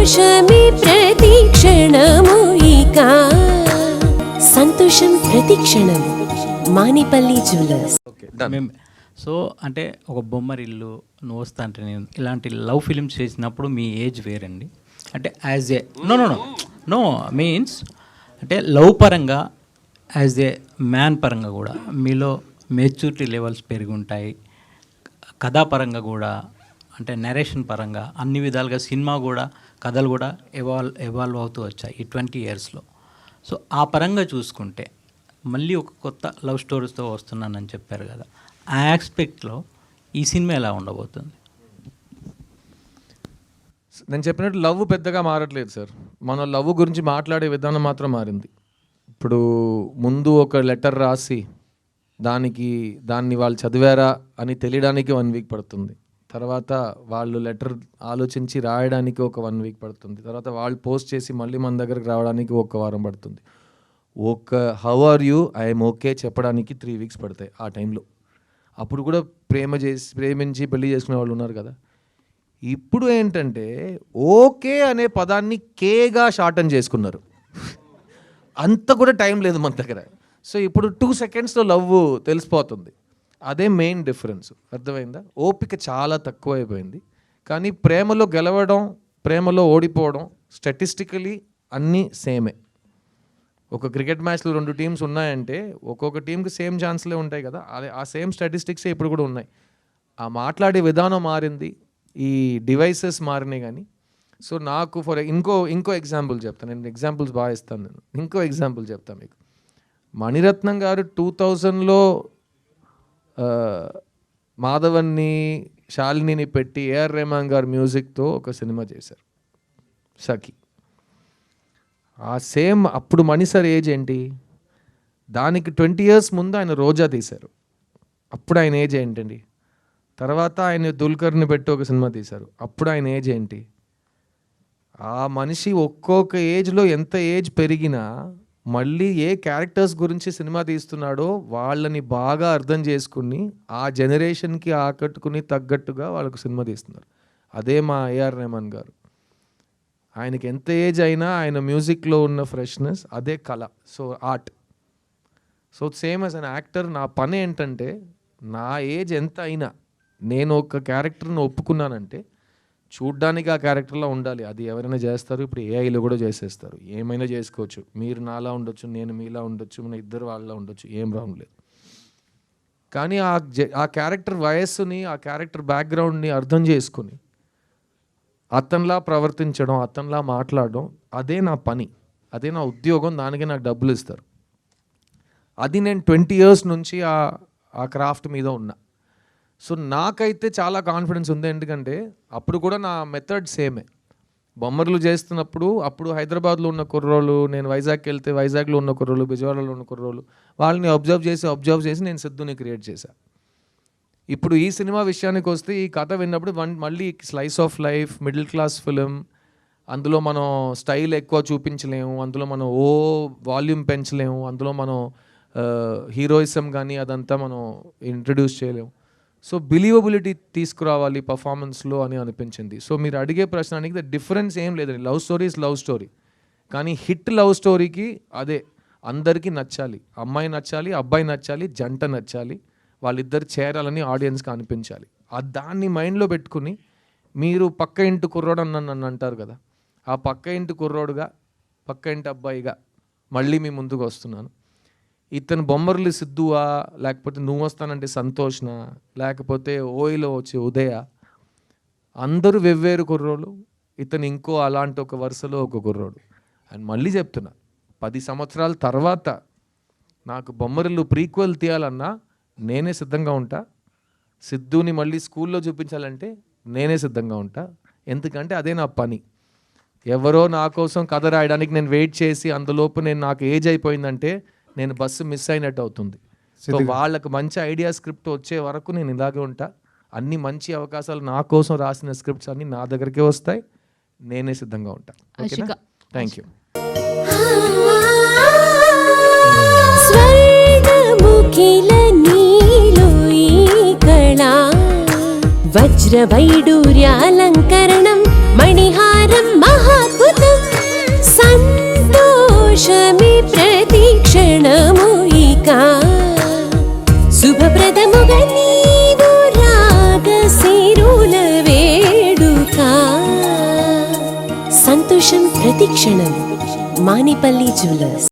సంతోషమే ప్రతిక్షణము ఇక సంతోషం ప్రతిక్షణం మానిపల్లి జ్యువెలర్స్. సో అంటే ఒక బొమ్మరిల్లు నువ్వు వస్తా అంటే నేను ఇలాంటి లవ్ ఫిలిమ్స్ చేసినప్పుడు మీ ఏజ్ వేరండి, అంటే యాజ్ ఏ నో మీన్స్ అంటే లవ్ పరంగా యాజ్ ఏ మ్యాన్ పరంగా కూడా మీలో మెచ్యూరిటీ లెవెల్స్ పెరిగి ఉంటాయి, కథాపరంగా కూడా అంటే నరేషన్ పరంగా అన్ని విధాలుగా సినిమా కూడా కథలు కూడా ఎవాల్వ్ అవుతూ వచ్చాయి ఈ 20 yearsలో. సో ఆ పరంగా చూసుకుంటే మళ్ళీ ఒక కొత్త లవ్ స్టోరీస్తో వస్తున్నానని చెప్పారు కదా, ఆ ఆస్పెక్ట్లో ఈ సినిమా ఎలా ఉండబోతుంది? నేను చెప్పినట్టు లవ్ పెద్దగా మారట్లేదు సార్, మన లవ్ గురించి మాట్లాడే విధానం మాత్రం మారింది. ఇప్పుడు ముందు ఒక లెటర్ రాసి దాన్ని వాళ్ళు చదివారా అని తెలియడానికి 1 week పడుతుంది, తర్వాత వాళ్ళు లెటర్ ఆలోచించి రాయడానికి ఒక 1 week పడుతుంది, తర్వాత వాళ్ళు పోస్ట్ చేసి మళ్ళీ మన దగ్గరకు రావడానికి 1 వారం పడుతుంది, how are you I'm okay చెప్పడానికి 3 weeks పడతాయి. ఆ టైంలో అప్పుడు కూడా ప్రేమించి పెళ్లి చేసుకునే వాళ్ళు ఉన్నారు కదా. ఇప్పుడు ఏంటంటే ఓకే అనే పదాన్ని కేగా షార్టన్ చేసుకున్నారు, అంత కూడా టైం లేదు మన దగ్గర. సో ఇప్పుడు 2 secondsలో లవ్ తెలిసిపోతుంది, అదే మెయిన్ డిఫరెన్స్. అర్థమైందా? ఓపిక చాలా తక్కువ అయిపోయింది. కానీ ప్రేమలో గెలవడం, ప్రేమలో ఓడిపోవడం స్టాటిస్టికలీ అన్నీ సేమే. ఒక క్రికెట్ మ్యాచ్లో 2 teams ఉన్నాయంటే ఒక్కొక్క టీంకి సేమ్ ఛాన్స్లే ఉంటాయి కదా, అదే ఆ సేమ్ స్టాటిస్టిక్సే ఇప్పుడు కూడా ఉన్నాయి. ఆ మాట్లాడే విధానం మారింది, ఈ డివైసెస్ మారినాయి. కానీ సో నాకు ఇంకో ఎగ్జాంపుల్ చెప్తాను, నేను ఎగ్జాంపుల్స్ బాగా ఇస్తాను. ఇంకో ఎగ్జాంపుల్ చెప్తాను మీకు. మణిరత్నం గారు 2000లో మాధవన్ని శాలినిని పెట్టి ఏఆర్ రెహమాన్ గారు మ్యూజిక్తో ఒక సినిమా చేశారు, సఖి. ఆ సేమ్ అప్పుడు మణి సార్ ఏజ్ ఏంటి, దానికి 20 years ముందు ఆయన రోజా తీశారు, అప్పుడు ఆయన ఏజ్ ఏంటండి. తర్వాత ఆయన దుల్కర్ని పెట్టి ఒక సినిమా తీశారు, అప్పుడు ఆయన ఏజ్ ఏంటి. ఆ మనిషి ఒక్కొక్క ఏజ్లో ఎంత ఏజ్ పెరిగినా మళ్ళీ ఏ క్యారెక్టర్స్ గురించి సినిమా తీస్తున్నాడో వాళ్ళని బాగా అర్థం చేసుకుని ఆ జనరేషన్కి ఆకట్టుకుని తగ్గట్టుగా వాళ్ళకు సినిమా తీస్తున్నారు. అదే మా ఏఆర్ రెహమాన్ గారు. ఆయనకి ఎంత ఏజ్ అయినా ఆయన మ్యూజిక్లో ఉన్న ఫ్రెష్నెస్ అదే కళ, so art. So same as an actor నా పని ఏంటంటే నా ఏజ్ ఎంత అయినా నేను ఒక క్యారెక్టర్ని ఒప్పుకున్నానంటే చూడ్డానికి ఆ క్యారెక్టర్లో ఉండాలి. అది ఎవరైనా చేస్తారు, ఇప్పుడు ఏఐలో కూడా చేసేస్తారు, ఏమైనా చేసుకోవచ్చు. మీరు నాలా ఉండొచ్చు, నేను మీలా ఉండొచ్చు, మన ఇద్దరు వాళ్ళలా ఉండొచ్చు, ఏం రాంగ్ లేదు. కానీ ఆ క్యారెక్టర్ వయస్సుని, ఆ క్యారెక్టర్ బ్యాక్గ్రౌండ్ని అర్థం చేసుకుని అతనిలా ప్రవర్తించడం, అతనిలా మాట్లాడడం, అదే నా పని, అదే నా ఉద్యోగం, దానికి నాకు డబ్బులు ఇస్తారు. అది నేను 20 years నుంచి ఆ క్రాఫ్ట్ మీద ఉన్నా. సో నాకైతే చాలా కాన్ఫిడెన్స్ ఉంది, ఎందుకంటే అప్పుడు కూడా నా మెథడ్ సేమే. బొమ్మర్లు చేస్తున్నప్పుడు అప్పుడు హైదరాబాద్లో ఉన్న కుర్రోళ్ళు, నేను వైజాగ్కి వెళ్తే వైజాగ్లో ఉన్న కుర్రోళ్ళు, విజయవాడలో ఉన్న కుర్రోళ్ళు, వాళ్ళని అబ్జర్వ్ చేసి నేను సిద్ధుని క్రియేట్ చేశాను. ఇప్పుడు ఈ సినిమా విషయానికి వస్తే ఈ కథ విన్నప్పుడు మళ్ళీ slice of life, middle class film, అందులో మనం స్టైల్ ఎక్కువ చూపించలేము, అందులో మనం వాల్యూమ్ పెంచలేము, అందులో మనం హీరోయిజం కానీ అదంతా మనం ఇంట్రడ్యూస్ చేయలేము. సో బిలీవబిలిటీ తీసుకురావాలి పర్ఫార్మెన్స్లో అని అనిపించింది. సో మీరు అడిగే ప్రశ్నానికి ద డిఫరెన్స్ ఏం లేదండి, love story is love story. కానీ హిట్ లవ్ స్టోరీకి అదే అందరికీ నచ్చాలి, అమ్మాయి నచ్చాలి, అబ్బాయి నచ్చాలి, జంట నచ్చాలి, వాళ్ళిద్దరు చేరాలని ఆడియన్స్కి అనిపించాలి. దాన్ని మైండ్లో పెట్టుకుని మీరు పక్క ఇంటి కుర్రోడు నన్ను అంటారు కదా, ఆ పక్క ఇంటి కుర్రోడుగా, పక్క ఇంటి అబ్బాయిగా మళ్ళీ మీ ముందుకు వస్తున్నాను. ఇతను బొమ్మర్లు సిద్ధువా, లేకపోతే నువ్వు వస్తానంటే సంతోష్నా, లేకపోతే ఓయిలో వచ్చే ఉదయ, అందరూ వెవ్వేరు కుర్రోళ్ళు, ఇతను ఇంకో అలాంటి ఒక వరుసలో ఒక కుర్రోడు. అండ్ మళ్ళీ చెప్తున్నా, 10 సంవత్సరాల తర్వాత నాకు బొమ్మరిల్లు ప్రీక్వెల్ తీయాలన్నా నేనే సిద్ధంగా ఉంటా, సిద్ధుని మళ్ళీ స్కూల్లో చూపించాలంటే నేనే సిద్ధంగా ఉంటా. ఎందుకంటే అదే నా పని. ఎవరో నా కోసం కథ రాయడానికి నేను వెయిట్ చేసి అందులోపు నాకు ఏజ్ అయిపోయిందంటే నేను బస్సు మిస్ అయినట్టు అవుతుంది. సో వాళ్ళకు మంచి ఐడియా స్క్రిప్ట్ వచ్చే వరకు నేను ఇలాగే ఉంటా. అన్ని మంచి అవకాశాలు నా కోసం రాసిన స్క్రిప్ట్స్ అన్నీ నా దగ్గరికే వస్తాయి, నేనే సిద్ధంగా ఉంటా. ఓకేనా? Thank you. వజ్ర వైడూర్యాలంకరణం మణిహారం మహా సంతోషమే ప్రతి క్షణము ఇక శుభప్రదముగా నీవు రాగ సిరుల వేడుక సంతోషం ప్రతి క్షణం మానిపల్లి జ్యువెలర్స్.